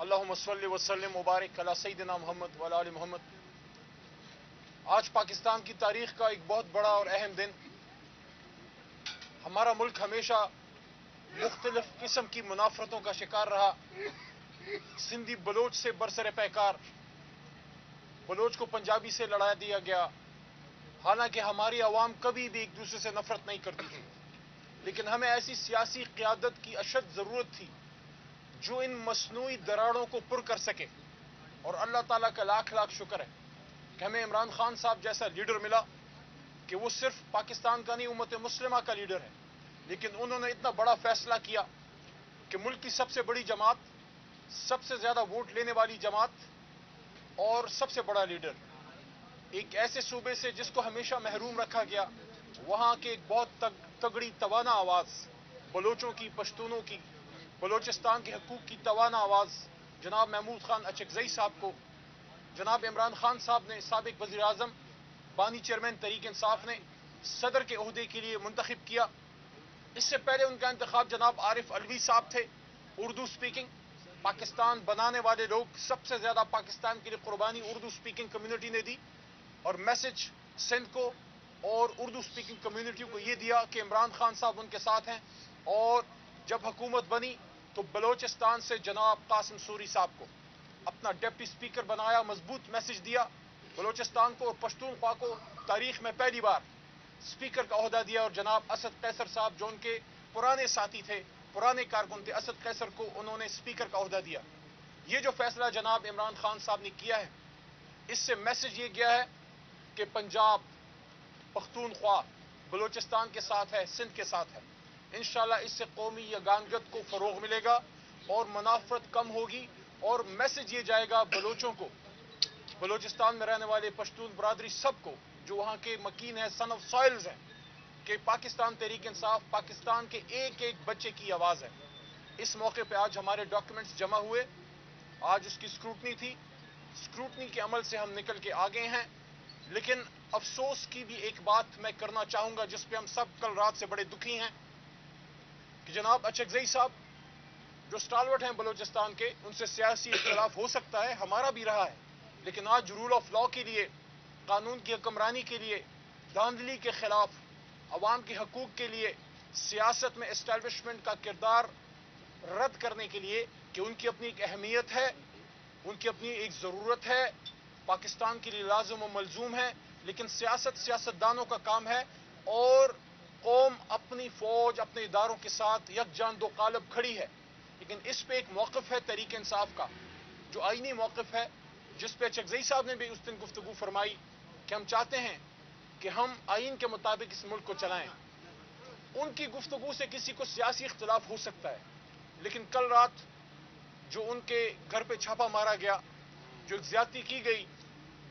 अल्लाहुम्मा सल्लि व सल्लिम मुबारक अला सय्यिदिना मोहम्मद व अला आलि मोहम्मद। आज पाकिस्तान की तारीख का एक बहुत बड़ा और अहम दिन। हमारा मुल्क हमेशा मुख्तलिफ किस्म की मुनाफरतों का शिकार रहा। सिंधी बलोच से बरसरे पैकार, बलोच को पंजाबी से लड़ा दिया गया। हालांकि हमारी आवाम कभी भी एक दूसरे से नफरत नहीं करती थी, लेकिन हमें ऐसी सियासी क़ियादत की अशद ज़रूरत थी जो इन मसनूई दरारों को पुर कर सके। और अल्लाह ताला का लाख लाख शुक्र है कि हमें इमरान खान साहब जैसा लीडर मिला कि वो सिर्फ पाकिस्तान का नहीं, उम्मत मुस्लिमा का लीडर है। लेकिन उन्होंने इतना बड़ा फैसला किया कि मुल्क की सबसे बड़ी जमात, सबसे ज़्यादा वोट लेने वाली जमात और सबसे बड़ा लीडर, एक ऐसे सूबे से जिसको हमेशा महरूम रखा गया, वहाँ के एक बहुत तगड़ी तवाना आवाज़, बलोचों की, पश्तूनों की, बलोचिस्तान के हकूक़ की तवाना आवाज़ जनाब महमूद खान अचकज़ई साहब को जनाब इमरान खान साहब ने, साबिक़ वज़ीर आज़म, बानी चेयरमैन तहरीक इंसाफ ने सदर के ओहदे के लिए मुंतखब किया। इससे पहले उनका इंतखाब जनाब आरिफ अलवी साहब थे, उर्दू स्पीकिंग। पाकिस्तान बनाने वाले लोग, सबसे ज़्यादा पाकिस्तान के लिए कुर्बानी उर्दू स्पीकिंग कम्युनिटी ने दी, और मैसेज सिंध को और उर्दू स्पीकिंग कम्युनिटी को ये दिया कि इमरान खान साहब उनके साथ हैं। और जब हुकूमत बनी तो बलोचिस्तान से जनाब कासिम सूरी साहब को अपना डिप्टी स्पीकर बनाया, मजबूत मैसेज दिया बलोचिस्तान को, और पश्तूनख्वा को तारीख में पहली बार स्पीकर का ओहदा दिया। और जनाब असद कैसर साहब जो उनके पुराने साथी थे, पुराने कारकुन थे, असद कैसर को उन्होंने स्पीकर का ओहदा दिया। ये जो फैसला जनाब इमरान खान साहब ने किया है, इससे मैसेज ये गया है कि पंजाब, पख्तूनख्वा बलोचिस्तान के साथ है, सिंध के साथ है। इंशाल्लाह इससे कौमी यगानगत को फ़रोग़ मिलेगा और मुनाफरत कम होगी। और मैसेज ये जाएगा बलोचों को, बलोचिस्तान में रहने वाले पश्तून बरादरी सबको जो वहाँ के मकीन है, सन ऑफ सॉइल्स हैं, कि पाकिस्तान तहरीक इंसाफ पाकिस्तान के एक एक बच्चे की आवाज़ है। इस मौके पर आज हमारे डॉक्यूमेंट्स जमा हुए, आज उसकी स्क्रूटनी थी। स्क्रूटनी के अमल से हम निकल के आ गए हैं। लेकिन अफसोस की भी एक बात मैं करना चाहूँगा जिस पर हम सब कल रात से बड़े दुखी हैं कि जनाब अचकज़ई साहब जो स्टालवर्ट हैं बलोचिस्तान के, उनसे सियासी इख्तिलाफ हो सकता है, हमारा भी रहा है, लेकिन आज रूल ऑफ लॉ के लिए, कानून की हुक्मरानी के लिए, धांधली के खिलाफ, अवाम के हकूक़ के लिए, सियासत में एस्टैब्लिशमेंट का किरदार रद्द करने के लिए कि उनकी अपनी एक अहमियत है, उनकी अपनी एक ज़रूरत है, पाकिस्तान के लिए लाज़िम व मलजूम है। लेकिन सियासत सियासतदानों का काम है, और कौम अपनी फ़ौज, अपने इदारों के साथ यकजान दो कालब खड़ी है। लेकिन इस पे एक मौक़िफ़ है तहरीक इंसाफ का, जो आईनी मौक़िफ़ है, जिस पे अचकज़ई साहब ने भी उस दिन गुफ्तगू फरमाई कि हम चाहते हैं कि हम आइन के मुताबिक इस मुल्क को चलाएं। उनकी गुफ्तगू से किसी को सियासी इख्तिलाफ हो सकता है, लेकिन कल रात जो उनके घर पे छापा मारा गया, जो ज्यादती की गई,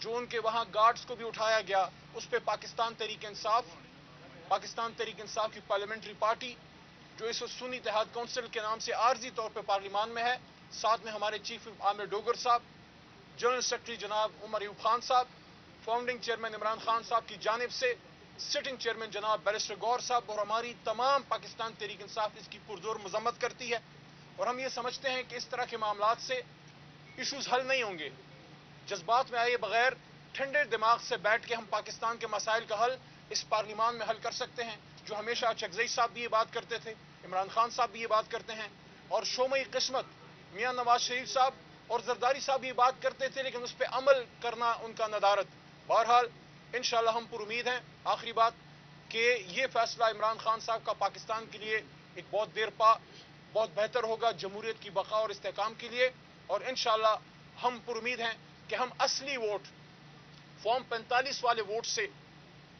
जो उनके वहाँ गार्ड्स को भी उठाया गया, उस पर पाकिस्तान तहरीक इंसाफ की पार्लियामेंट्री पार्टी जो इस वक्त सुन्नी इत्तेहाद काउंसिल के नाम से आर्जी तौर पर पार्लियामान में है, साथ में हमारे चीफ आमिर डोगर साहब, जनरल सेक्रेटरी जनाब उमर अयूब खान साहब, फाउंडिंग चेयरमैन इमरान खान साहब की जानिब से सिटिंग चेयरमैन जनाब बैरिस्टर गौर साहब, और हमारी तमाम पाकिस्तान तहरीक इंसाफ इसकी पुरजोर मजम्मत करती है। और हम ये समझते हैं कि इस तरह के मामलात से इशूज़ हल नहीं होंगे। जज्बात में आए बगैर ठंडे दिमाग से बैठ के हम पाकिस्तान के मसाइल का हल इस पार्लियामान में हल कर सकते हैं, जो हमेशा अचकज़ई साहब भी ये बात करते थे, इमरान खान साहब भी ये बात करते हैं, और शोमई किस्मत मियाँ नवाज शरीफ साहब और जरदारी साहब भी ये बात करते थे, लेकिन उस पर अमल करना उनका नदारत। बहरहाल इंशाअल्लाह हम पुरुमीद हैं, आखिरी बात, कि ये फैसला इमरान खान साहब का पाकिस्तान के लिए एक बहुत देर पा बहुत बेहतर होगा, जमहूरियत की बका और इस्तेहकाम के लिए। और इंशाअल्लाह हम पुरुमीद हैं कि हम असली वोट, फॉर्म 45 वाले वोट से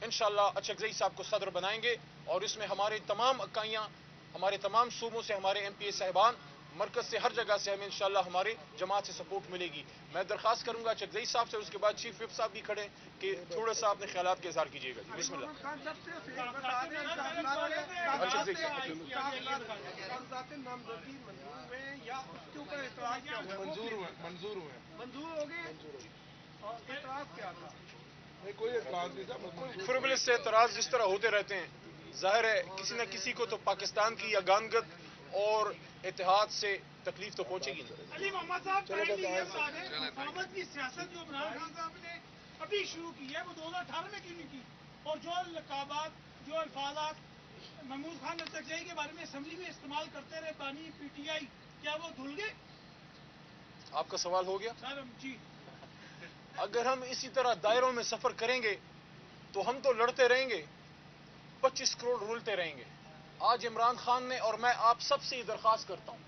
इंशाअल्लाह अचकज़ई साहब को सदर बनाएंगे। और इसमें हमारे तमाम इकाइयाँ, हमारे तमाम सूबों से हमारे MPA साहिबान, मरकज़ से, हर जगह से हमें इंशाअल्लाह हमारे जमात से सपोर्ट मिलेगी। मैं दरख्वास्त करूंगा अचकज़ई साहब से, उसके बाद चीफ विप साहब भी खड़े, कि थोड़ा सा अपने ख्यालात के इज़हार कीजिएगा। जी बिस्मिल्लाह। फ्रिवलेस से एतराज़ जिस तरह होते रहते हैं, जाहिर है किसी न किसी को तो पाकिस्तान की यगानगत और इत्तेहाद से تکلیف تو پہنچے گی نا. علی محمد صاحب حکومت کی سیاست جو عمران خان صاحب نے ابھی شروع کی ہے وہ 2018 میں کیوں نہیں کی؟ اور جو لقابات جو الفاظات محمود خان التکزئی کے بارے میں اسمبلی میں استعمال کرتے رہے بانی پی ٹی آئی، کیا وہ دھل گئے؟ آپ کا سوال ہو گیا؟ سر جی، اگر ہم اسی طرح دائروں میں سفر کریں گے تو ہم تو لڑتے رہیں گے، 25 کروڑ رولتے رہیں گے. آج عمران خان نے اور میں آپ سب سے یہ درخواست کرتا ہوں،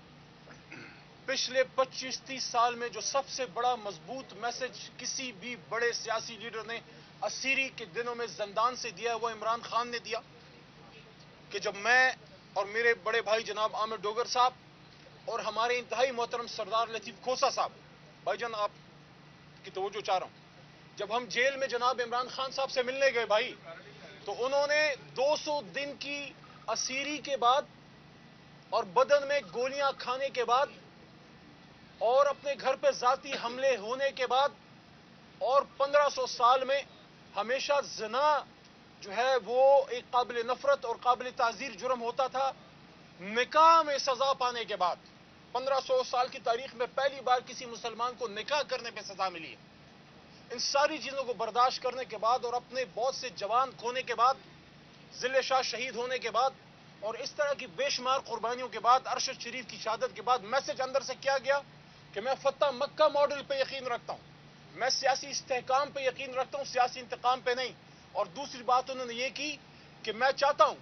پچھلے 25-30 سال میں جو سب سے بڑا مضبوط میسج کسی بھی بڑے سیاسی لیڈر نے اسیری کے دنوں میں زندان سے دیا وہ عمران خان نے دیا. کہ جب میں اور میرے بڑے بھائی جناب عامر ڈوگر صاحب اور ہمارے انتہائی محترم سردار لطیف کھوسا صاحب، بھائی جان آپ کی توجہ چاہ رہا ہوں، جب ہم جیل میں جناب عمران خان صاحب سے ملنے گئے بھائی، تو انہوں نے 200 دن کی اسیری کے بعد اور بدن میں گولیاں کھانے کے بعد اور اپنے گھر پہ ذاتی حملے ہونے کے بعد اور 1500 سال میں ہمیشہ زنا جو ہے وہ ایک قابل نفرت اور قابل تعزیر جرم ہوتا تھا، نکاح میں سزا پانے کے بعد 1500 سال کی تاریخ میں پہلی بار کسی مسلمان کو نکاح کرنے پہ سزا ملی ہے. ان ساری چیزوں کو برداشت کرنے کے بعد اور اپنے بہت سے جوان کھونے کے بعد، ذل شاہ شہید ہونے کے بعد اور اس طرح کی بے شمار قربانیوں کے بعد، ارشد شریف کی شہادت کے بعد میسج اندر سے کیا گیا کہ میں فتح مکہ ماڈل پہ یقین رکھتا ہوں، میں سیاسی استحکام پہ یقین رکھتا ہوں، سیاسی انتقام پہ نہیں. اور دوسری بات انہوں نے یہ کی کہ میں چاہتا ہوں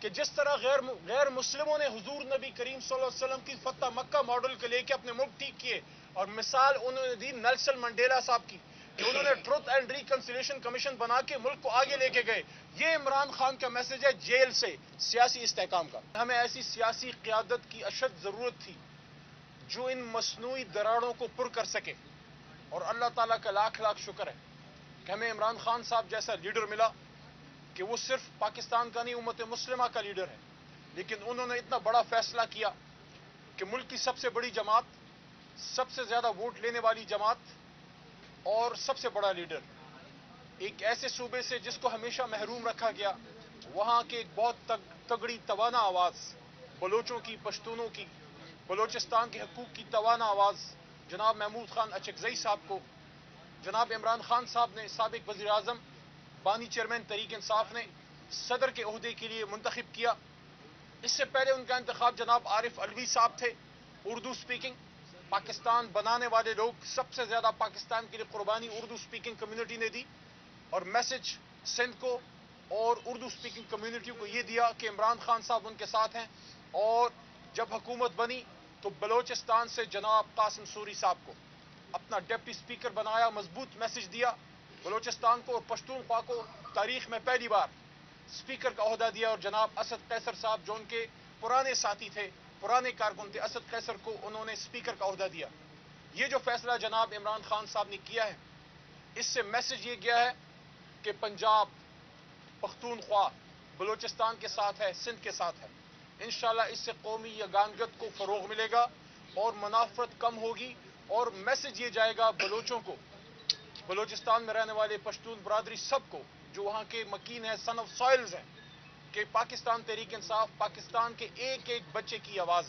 کہ جس طرح غیر مسلموں نے حضور نبی کریم صلی اللہ علیہ وسلم کی فتح مکہ ماڈل کے لے کے اپنے ملک ٹھیک کیے، اور مثال انہوں نے دی نیلسن منڈیلا صاحب کی کہ انہوں نے ٹروتھ اینڈ ریکنسیلیشن کمیشن بنا کے ملک کو آگے لے کے گئے. یہ عمران خان کا میسج ہے جیل سے سیاسی استحکام کا. ہمیں ایسی سیاسی قیادت کی اشد ضرورت تھی جو ان مصنوعی دراڑوں کو پر کر سکے، اور اللہ تعالیٰ کا لاکھ لاکھ شکر ہے کہ ہمیں عمران خان صاحب جیسا لیڈر ملا کہ وہ صرف پاکستان کا نہیں امت مسلمہ کا لیڈر ہے. لیکن انہوں نے اتنا بڑا فیصلہ کیا کہ ملک کی سب سے بڑی جماعت، سب سے زیادہ ووٹ لینے والی جماعت اور سب سے بڑا لیڈر ایک ایسے صوبے سے جس کو ہمیشہ محروم رکھا گیا، وہاں کے ایک بہت تگڑی توانا آواز، بلوچوں کی، پشتونوں کی، بلوچستان کے حقوق کی توانا آواز جناب محمود خان اچکزئی صاحب کو جناب عمران خان صاحب نے، سابق وزیر اعظم، بانی چیئرمین تحریک انصاف نے صدر کے عہدے کے لیے منتخب کیا. اس سے پہلے ان کا انتخاب جناب عارف علوی صاحب تھے، اردو سپیکنگ. پاکستان بنانے والے لوگ سب سے زیادہ پاکستان کے لیے قربانی اردو سپیکنگ کمیونٹی نے دی، اور میسج سندھ کو اور اردو سپیکنگ کمیونٹی کو یہ دیا کہ عمران خان صاحب ان کے ساتھ ہیں. اور جب حکومت بنی تو بلوچستان سے جناب قاسم سوری صاحب کو اپنا ڈپٹی سپیکر بنایا، مضبوط میسج دیا بلوچستان کو، اور پشتونخوا کو تاریخ میں پہلی بار سپیکر کا عہدہ دیا. اور جناب اسد قیصر صاحب جو ان کے پرانے ساتھی تھے، پرانے کارکن تھے، اسد قیصر کو انہوں نے سپیکر کا عہدہ دیا. یہ جو فیصلہ جناب عمران خان صاحب نے کیا ہے، اس سے میسج یہ گیا ہے کہ پنجاب، پختونخوا بلوچستان کے ساتھ ہے، سندھ کے ساتھ ہے. انشاءاللہ اس سے قومی یگانگت کو فروغ ملے گا اور منافرت کم ہوگی، اور میسج یہ جائے گا بلوچوں کو، بلوچستان میں رہنے والے پشتون برادری سب کو جو وہاں کے مکین ہیں، سن آف سوائلز ہیں، کہ پاکستان تحریک انصاف پاکستان کے ایک ایک بچے کی آواز ہے.